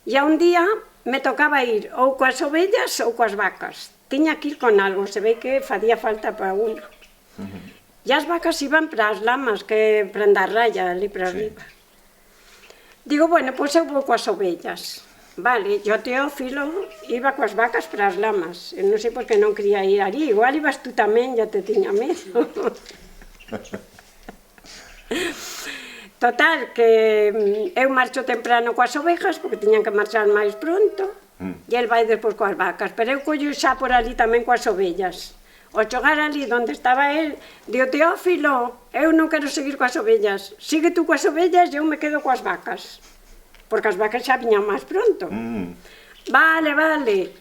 E un día me tocaba ir ou coas ovellas ou coas vacas. Tiña que ir con algo, se ve que facía falta para uno. E as vacas iban para as lamas, que para andar raya ali para arriba. Digo, bueno, pois eu vou coas ovellas. Vale, e o Teófilo iba coas vacas para as lamas. Eu non sei por que non quería ir ali. Igual ibas tú tamén, ya te tiña medo. Total, que eu marcho temprano coas ovejas, porque tiñan que marchar máis pronto, e el vai despois coas vacas, pero eu collo xa por ali tamén coas ovellas. Ao chegar ali onde estaba el, digo, Teófilo, eu non quero seguir coas ovellas, sigue tú coas ovellas e eu me quedo coas vacas, porque as vacas xa viñan máis pronto. Vale, vale,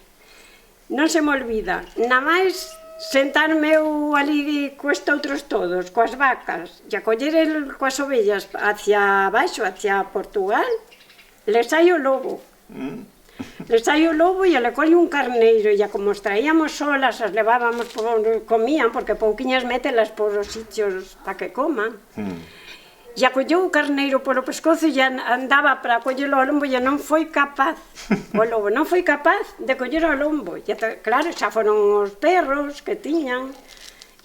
non se me olvida, na máis sentarme eu ali coestoutros todos, coas vacas, e a coller el coas ovellas hacia baixo, hacia Portugal, le sai o lobo. Le sai o lobo e le colle un carneiro, e como os traíamos solas, as levábamos, comían, porque pouquiñas mételas por os sitios para que coman. E a colleu o carneiro polo pescozo e andaba para collelo ao lombo e non foi capaz, o lobo non foi capaz de coller ao lombo. E claro, xa foron os perros que tiñan,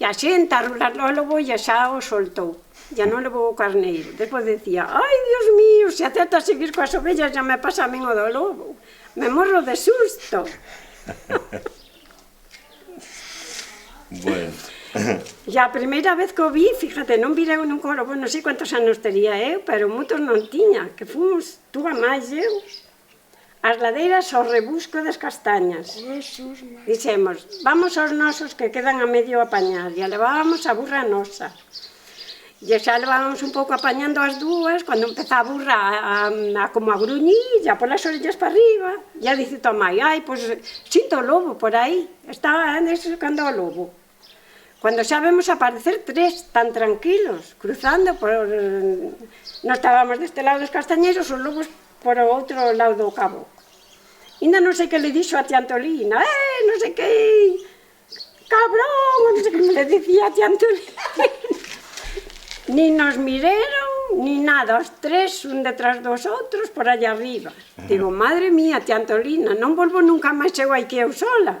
e a xente a rular ao lobo e xa o soltou. Ya non levou o carneiro. Despois decía, ai, Dios mío, se acerta a seguir coas ovellas xa me pasa a min o do lobo. Me morro de susto. Bueno. E a primeira vez que o vi, fíjate, non virei nunca o lobo, non sei quantos anos tería eu, pero moitos non tiña, que fomos, tú a máis eu, as ladeiras ao rebusco das castañas. Dixemos, vamos aos nosos que quedan a medio apañar, e a levábamos a burra nosa. E xa levábamos un pouco apañando as dúas, cando empeza a burra como a gruñir, ya polas orellas para arriba, ya dice tua mai, ai, pois sinto o lobo por aí, está sacando o lobo. Cando xa vemos aparecer tres tan tranquilos, cruzando por... Non estábamos deste lado dos castañeiros, os lobos por o outro lado do cabo. Ainda non sei que le dixo a tia Antolina, non sei que... Cabrón, non sei que me le dicía a tia Antolina. Ni nos mireron, ni nada, os tres, un detrás dos outros, por allá arriba. Digo, madre mía, tia Antolina, non volvo nunca máis eu aquí eu sola.